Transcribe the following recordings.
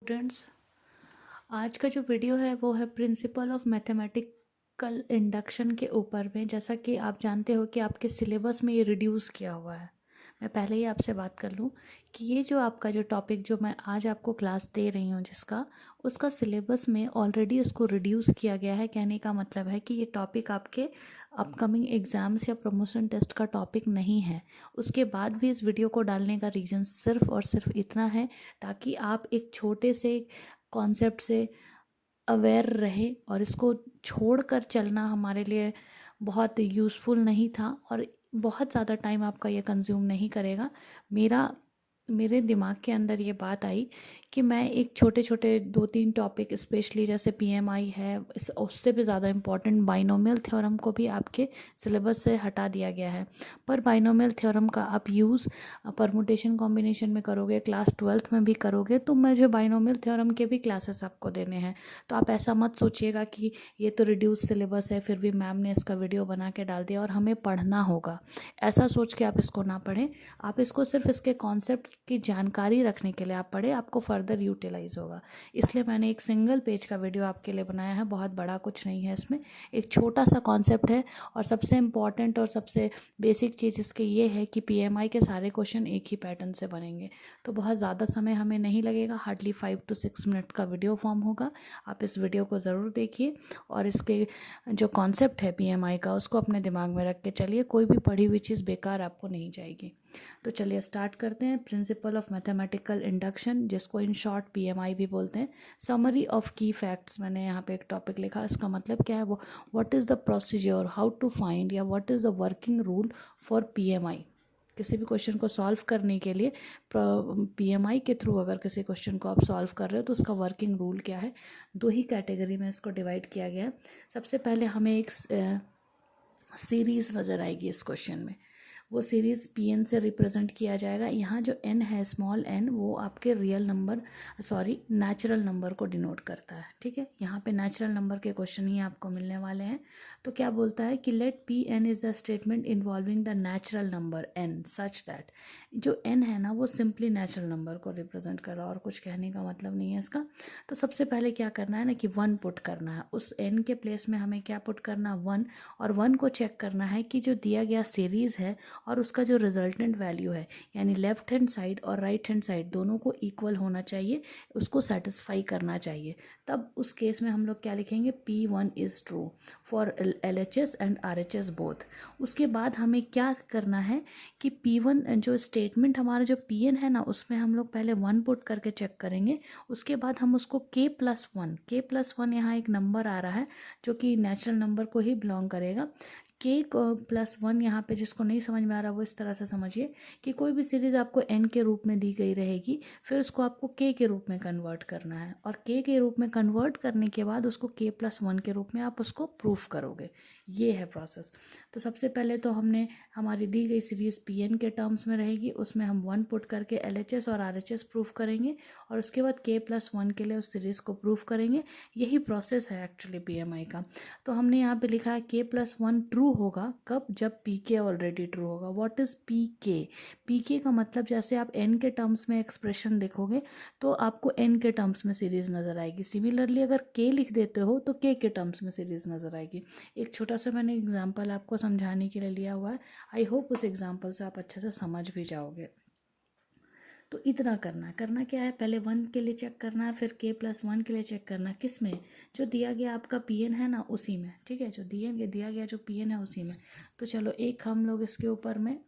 Students, आज का जो वीडियो है वो है प्रिंसिपल ऑफ मैथमेटिकल इंडक्शन के ऊपर में। जैसा कि आप जानते हो कि आपके सिलेबस में ये रिड्यूस किया हुआ है। मैं पहले ही आपसे बात कर लूँ कि ये जो आपका जो टॉपिक जो मैं आज आपको क्लास दे रही हूँ जिसका उसका सिलेबस में ऑलरेडी उसको रिड्यूस किया गया है। कहने का मतलब है कि ये टॉपिक आपके अपकमिंग एग्ज़ाम्स या प्रमोशन टेस्ट का टॉपिक नहीं है। उसके बाद भी इस वीडियो को डालने का रीज़न सिर्फ़ और सिर्फ इतना है ताकि आप एक छोटे से कॉन्सेप्ट से अवेयर रहे और इसको छोड़कर चलना हमारे लिए बहुत यूज़फुल नहीं था और बहुत ज़्यादा टाइम आपका ये कंज्यूम नहीं करेगा। मेरे दिमाग के अंदर ये बात आई कि मैं एक छोटे छोटे 2-3 टॉपिक स्पेशली जैसे पीएमआई है उससे भी ज़्यादा इम्पॉर्टेंट बाइनोमियल थ्योरम को भी आपके सिलेबस से हटा दिया गया है। पर बाइनोमियल थ्योरम का आप यूज़ परमुटेशन कॉम्बिनेशन में करोगे, क्लास 12th में भी करोगे, तो मुझे बाइनोमियल थ्योरम के भी क्लासेस आपको देने हैं। तो आप ऐसा मत सोचिएगा कि ये तो रिड्यूस सिलेबस है फिर भी मैम ने इसका वीडियो बना के डाल दिया और हमें पढ़ना होगा। ऐसा सोच के आप इसको ना पढ़ें। आप इसको सिर्फ इसके कॉन्सेप्ट की जानकारी रखने के लिए आप पढ़े, आपको फर्दर यूटिलाइज होगा। इसलिए मैंने एक सिंगल पेज का वीडियो आपके लिए बनाया है। बहुत बड़ा कुछ नहीं है इसमें, एक छोटा सा कॉन्सेप्ट है। और सबसे इम्पॉर्टेंट और सबसे बेसिक चीज़ इसके ये है कि पीएमआई के सारे क्वेश्चन एक ही पैटर्न से बनेंगे। तो बहुत ज़्यादा समय हमें नहीं लगेगा, हार्डली 5 to 6 मिनट का वीडियो फॉर्म होगा। आप इस वीडियो को ज़रूर देखिए और इसके जो कॉन्सेप्ट है पीएमआई का उसको अपने दिमाग में रख के चलिए। कोई भी पढ़ी हुई चीज़ बेकार आपको नहीं जाएगी। तो चलिए स्टार्ट करते हैं। प्रिंसिपल ऑफ मैथमेटिकल इंडक्शन, जिसको इन शॉर्ट पीएमआई भी बोलते हैं। समरी ऑफ की फैक्ट्स, मैंने यहाँ पे एक टॉपिक लिखा। इसका मतलब क्या है? वो what is the procedure, how to find, या what is the working rule for PMI. किसी भी क्वेश्चन को सॉल्व करने के लिए पीएमआई के थ्रू अगर किसी क्वेश्चन को आप सॉल्व कर रहे हो तो उसका वर्किंग रूल क्या है। दो ही कैटेगरी में इसको डिवाइड किया गया है। सबसे पहले हमें एक सीरीज़ नज़र आएगी इस क्वेश्चन में। वो सीरीज़ पी से रिप्रेजेंट किया जाएगा। यहाँ जो n है, स्मॉल n, वो आपके रियल नंबर नेचुरल नंबर को डिनोट करता है। ठीक है, यहाँ पे नेचुरल नंबर के क्वेश्चन ही आपको मिलने वाले हैं। तो क्या बोलता है कि let P N is the statement involving the natural number n such that. जो n है ना वो सिंपली नेचुरल नंबर को रिप्रेजेंट कर रहा है और कुछ कहने का मतलब नहीं है इसका। तो सबसे पहले क्या करना है ना कि 1 पुट करना है। उस n के प्लेस में हमें क्या पुट करना, 1। और 1 को चेक करना है कि जो दिया गया सीरीज़ है और उसका जो रिजल्टेंट वैल्यू है, यानी लेफ्ट हैंड साइड और राइट हैंड साइड दोनों को इक्वल होना चाहिए, उसको सेटिस्फाई करना चाहिए। तब उस केस में हम लोग क्या लिखेंगे, P1 is true for LHS and RHS both. उसके बाद हमें क्या करना है कि P1 जो स्टेटमेंट हमारा जो PN है ना उसमें हम लोग पहले 1 पुट करके चेक करेंगे। उसके बाद हम उसको K+1 यहाँ एक नंबर आ रहा है जो कि नेचुरल नंबर को ही बिलोंग करेगा। K+1 यहाँ पे जिसको नहीं समझ में आ रहा वो इस तरह से समझिए कि कोई भी सीरीज़ आपको n के रूप में दी गई रहेगी, फिर उसको आपको k के रूप में कन्वर्ट करना है और k के रूप में कन्वर्ट करने के बाद उसको K+1 के रूप में आप उसको प्रूफ करोगे। ये है प्रोसेस। तो सबसे पहले तो हमने हमारी दी गई सीरीज़ Pn के टर्म्स में रहेगी, उसमें हम 1 पुट करके LHS और RHS प्रूफ करेंगे और उसके बाद K+1 के लिए उस सीरीज़ को प्रूफ करेंगे। यही प्रोसेस है एक्चुअली PMI का। तो हमने यहाँ पे लिखा है K+1 ट्रू होगा कब, जब PK ऑलरेडी ट्रू होगा। What is PK? PK का मतलब जैसे आप n के टर्म्स में एक्सप्रेशन देखोगे तो आपको n के टर्म्स में सीरीज़ नज़र आएगी। सिमिलरली अगर k लिख देते हो तो k के टर्म्स में सीरीज़ नज़र आएगी। एक छोटा सा मैंने एग्जांपल आपको समझाने के लिए लिया हुआ है। आई होप उस एग्जांपल से आप अच्छे से समझ भी जाओगे। तो इतना करना क्या है, पहले 1 के लिए चेक करना है, फिर K+1 के लिए चेक करना। किस में? जो दिया गया आपका PN है ना उसी में। ठीक है, जो दिया गया जो PN है उसी में। तो चलो एक हम लोग इसके ऊपर में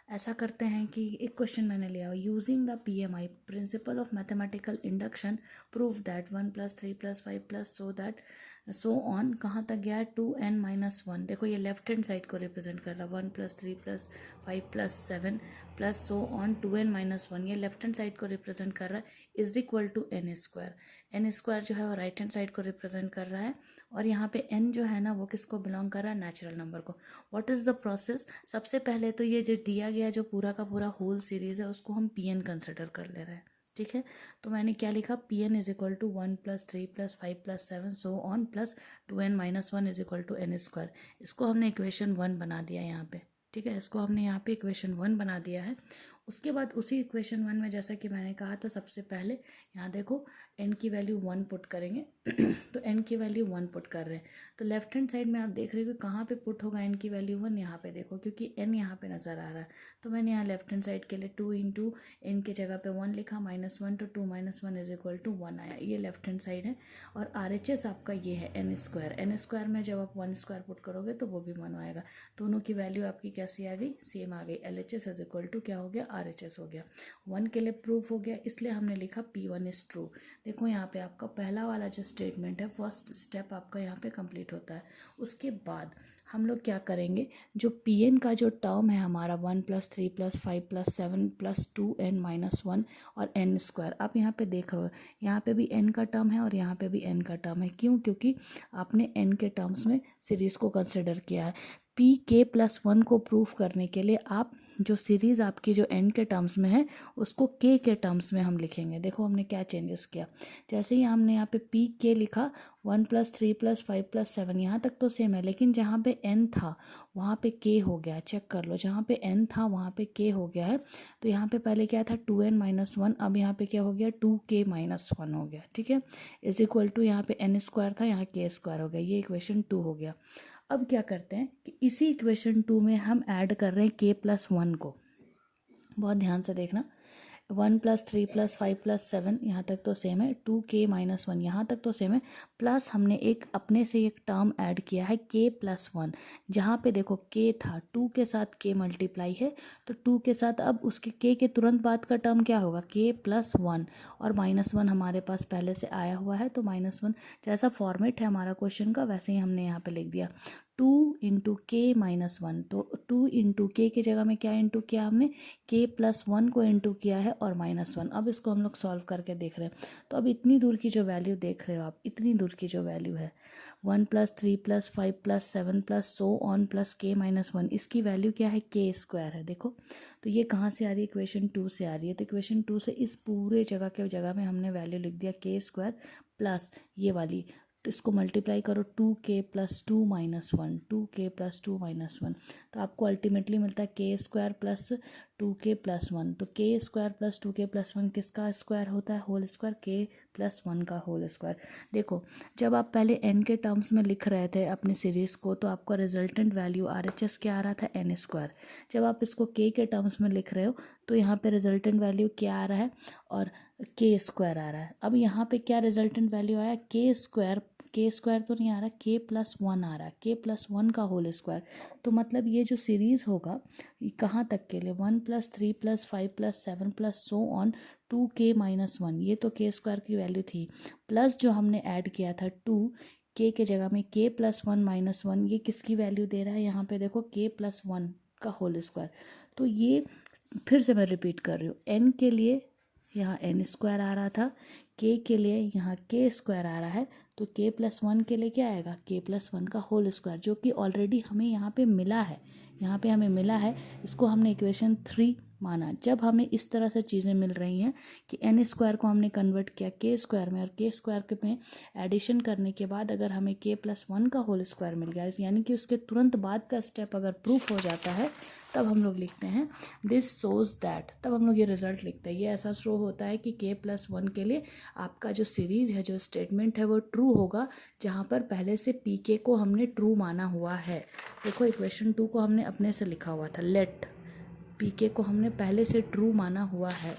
ऐसा करते हैं कि एक क्वेश्चन मैंने लिया, using the PMI principle of mathematical induction prove that 1+3+5+ so on. कहाँ तक गया है, 2n-1। देखो ये लेफ्ट हैंड साइड को रिप्रेजेंट कर रहा है, 1+3+5+7 प्लस सो ऑन 2n-1। ये लेफ्ट हैंड साइड को रिप्रेजेंट कर रहा है, is equal to n²। n² जो है वो राइट हैंड साइड को रिप्रेजेंट कर रहा है और यहाँ पे n जो है ना वो किसको बिलोंग कर रहा है, नेचुरल नंबर को। What is the process? सबसे पहले तो ये जो दिया गया जो पूरा का पूरा होल सीरीज़ है उसको हम Pn कंसिडर कर ले रहे हैं। ठीक है, तो मैंने क्या लिखा, Pn is equal to 1+3+5+7 so on plus 2n-1 is equal to n²। इसको हमने इक्वेशन 1 बना दिया यहाँ पे। ठीक है, इसको हमने यहाँ पे इक्वेशन 1 बना दिया है। उसके बाद उसी इक्वेशन 1 में जैसा कि मैंने कहा था सबसे पहले यहाँ देखो n की वैल्यू 1 पुट करेंगे तो n की वैल्यू 1 पुट कर रहे हैं, तो लेफ्ट हैंड साइड में आप देख रहे हो कि कहाँ पे पुट होगा n की वैल्यू 1, यहाँ पे देखो क्योंकि n यहाँ पे नज़र आ रहा है, तो मैंने यहाँ लेफ्ट हैंड साइड के लिए 2 इंटू एन की जगह पे 1 लिखा, -1 तो 2 - 1 इज इक्वल टू 1 आया, ये लेफ्ट हैंड साइड है। और RHS आपका ये है n स्क्वायर में जब आप 1 स्क्वायर पुट करोगे तो वो भी 1 आएगा, दोनों की वैल्यू आपकी कैसी आ गई, सेम आ गई। LHS इज इक्वल टू क्या हो गया, RHS हो गया। 1 के लिए प्रूफ हो गया, इसलिए हमने लिखा P1 इज ट्रू। देखो यहाँ पे आपका पहला वाला जो स्टेटमेंट है, फर्स्ट स्टेप आपका यहाँ पे कंप्लीट होता है। उसके बाद हम लोग क्या करेंगे, जो Pn का जो टर्म है हमारा 1 + 3 + 5 + 7 + 2n - 1 और n स्क्वायर, आप यहाँ पे देख रहे हो यहाँ पे भी n का टर्म है और यहाँ पे भी n का टर्म है। क्यों? क्योंकि आपने n के टर्म्स में सीरीज़ को कंसिडर किया है। Pk+1 को प्रूफ करने के लिए आप जो सीरीज़ आपकी जो n के टर्म्स में है उसको k के टर्म्स में हम लिखेंगे। देखो हमने क्या चेंजेस किया, जैसे ही हमने यहाँ पे Pk लिखा 1 + 3 + 5 + 7 यहाँ तक तो सेम है, लेकिन जहाँ पे n था वहाँ पे k हो गया, चेक कर लो, जहाँ पे n था वहाँ पे k हो गया है। तो यहाँ पे पहले क्या था 2n - 1, अब यहाँ पे क्या हो गया 2k - 1 हो गया, ठीक है, इज इक्वल टू यहाँ पे n स्क्वायर था, यहाँ k स्क्वायर हो गया, ये इक्वेशन 2 हो गया। अब क्या करते हैं कि इसी इक्वेशन 2 में हम ऐड कर रहे हैं k+1 को, बहुत ध्यान से देखना। 1 + 3 + 5 + 7 यहाँ तक तो सेम है, 2k - 1 यहाँ तक तो सेम है, प्लस हमने एक अपने से एक टर्म ऐड किया है k+1, जहाँ पे देखो k था, 2 के साथ k मल्टीप्लाई है, तो 2 के साथ अब उसके k के तुरंत बाद का टर्म क्या होगा, k+1, और -1 हमारे पास पहले से आया हुआ है, तो -1 जैसा फॉर्मेट है हमारा क्वेश्चन का वैसे ही हमने यहाँ पे लिख दिया। 2 × k - 1, तो 2 × k की जगह में क्या इंटू किया हमने, k+1 को इंटू किया है और -1। अब इसको हम लोग सॉल्व करके देख रहे हैं, तो अब इतनी दूर की जो वैल्यू देख रहे हो आप, इतनी दूर की जो वैल्यू है 1 + 3 + 5 + 7 + so on + k - 1, इसकी वैल्यू क्या है, k स्क्वायर है। देखो तो ये कहाँ से आ रही है, इक्वेशन 2 से आ रही है, तो इक्वेशन 2 से इस पूरे जगह के जगह में हमने वैल्यू लिख दिया k स्क्वायर प्लस ये वाली, तो इसको मल्टीप्लाई करो 2k + 2 - 1, 2k + 2 - 1, तो आपको अल्टीमेटली मिलता है k स्क्वायर प्लस 2k + 1, तो k स्क्वायर प्लस 2k + 1 किसका स्क्वायर होता है, होल स्क्वायर, k + 1 का होल स्क्वायर। देखो जब आप पहले n के टर्म्स में लिख रहे थे अपनी सीरीज़ को, तो आपका रिजल्टेंट वैल्यू RHS क्या आ रहा था, n स्क्वायर। जब आप इसको k के टर्म्स में लिख रहे हो तो यहाँ पे रिजल्टेंट वैल्यू क्या आ रहा है, और k स्क्वायर आ रहा है। अब यहाँ पे क्या रिजल्टेंट वैल्यू आया, k स्क्वायर तो नहीं आ रहा, k+1 आ रहा है, k+1 का होल स्क्वायर। तो मतलब ये जो सीरीज़ होगा कहाँ तक के लिए, 1 + 3 + 5 + 7 + so on 2k - 1, ये तो k स्क्वायर की वैल्यू थी, प्लस जो हमने ऐड किया था 2 k के जगह में k+1 - 1, ये किसकी वैल्यू दे रहा है, यहाँ पे देखो k+1 का होल स्क्वायर। तो ये फिर से मैं रिपीट कर रही हूँ, n के लिए यहाँ n स्क्वायर आ रहा था, k के लिए यहाँ k स्क्वायर आ रहा है, तो k+1 के लिए क्या आएगा, k+1 का होल स्क्वायर, जो कि ऑलरेडी हमें यहाँ पे मिला है, यहाँ पे हमें मिला है, इसको हमने इक्वेशन 3 माना। जब हमें इस तरह से चीज़ें मिल रही हैं कि n स्क्वायर को हमने कन्वर्ट किया k स्क्वायर में, और k स्क्वायर के में एडिशन करने के बाद अगर हमें k+1 का होल स्क्वायर मिल गया, यानी कि उसके तुरंत बाद का स्टेप अगर प्रूफ हो जाता है, तब हम लोग लिखते हैं दिस शोज दैट, तब हम लोग ये रिजल्ट लिखते हैं। ये ऐसा शो होता है कि k+1 के लिए आपका जो सीरीज़ है, जो स्टेटमेंट है वो ट्रू होगा, जहाँ पर पहले से pk को हमने ट्रू माना हुआ है। देखो इक्वेशन 2 को हमने अपने से लिखा हुआ था, लेट pk को हमने पहले से ट्रू माना हुआ है,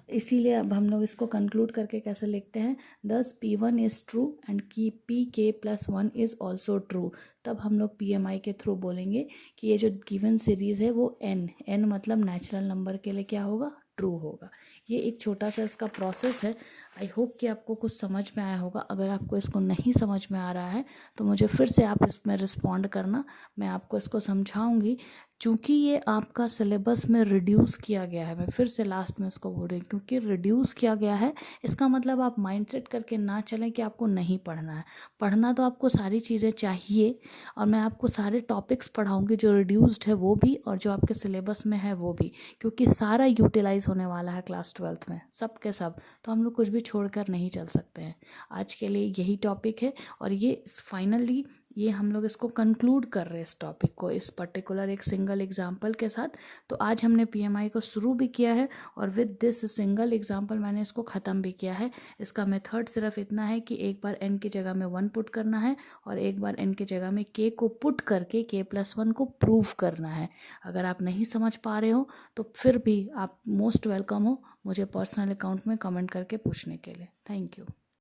इसीलिए अब हम लोग इसको कंक्लूड करके कैसे लिखते हैं, दस P1 इज़ ट्रू एंड की pk+1 इज़ ऑल्सो ट्रू। तब हम लोग PMI के थ्रू बोलेंगे कि ये जो गिवन सीरीज़ है वो n मतलब नेचुरल नंबर के लिए क्या होगा, ट्रू होगा। ये एक छोटा सा इसका प्रोसेस है। आई होप कि आपको कुछ समझ में आया होगा। अगर आपको इसको नहीं समझ में आ रहा है तो मुझे फिर से आप इसमें रिस्पॉन्ड करना, मैं आपको इसको समझाऊंगी। चूँकि ये आपका सिलेबस में रिड्यूस किया गया है, मैं फिर से लास्ट में इसको बोल रही हूँ, क्योंकि रिड्यूस किया गया है, इसका मतलब आप माइंडसेट करके ना चलें कि आपको नहीं पढ़ना है। पढ़ना तो आपको सारी चीज़ें चाहिए, और मैं आपको सारे टॉपिक्स पढ़ाऊँगी, जो रिड्यूस्ड है वो भी और जो आपके सिलेबस में है वो भी, क्योंकि सारा यूटिलाइज होने वाला है क्लास 12th में, सब के सब। तो हम लोग कुछ भी छोड़कर नहीं चल सकते हैं। आज के लिए यही टॉपिक है, और ये फाइनली ये हम लोग इसको कंक्लूड कर रहे हैं इस टॉपिक को इस पर्टिकुलर एक सिंगल एग्जाम्पल के साथ। तो आज हमने पीएमआई को शुरू भी किया है और विद दिस सिंगल एग्जाम्पल मैंने इसको ख़त्म भी किया है। इसका मेथड सिर्फ इतना है कि एक बार n की जगह में 1 पुट करना है और एक बार n की जगह में k को पुट करके k+1 को प्रूव करना है। अगर आप नहीं समझ पा रहे हो तो फिर भी आप मोस्ट वेलकम हो मुझे पर्सनल अकाउंट में कमेंट करके पूछने के लिए। Thank you.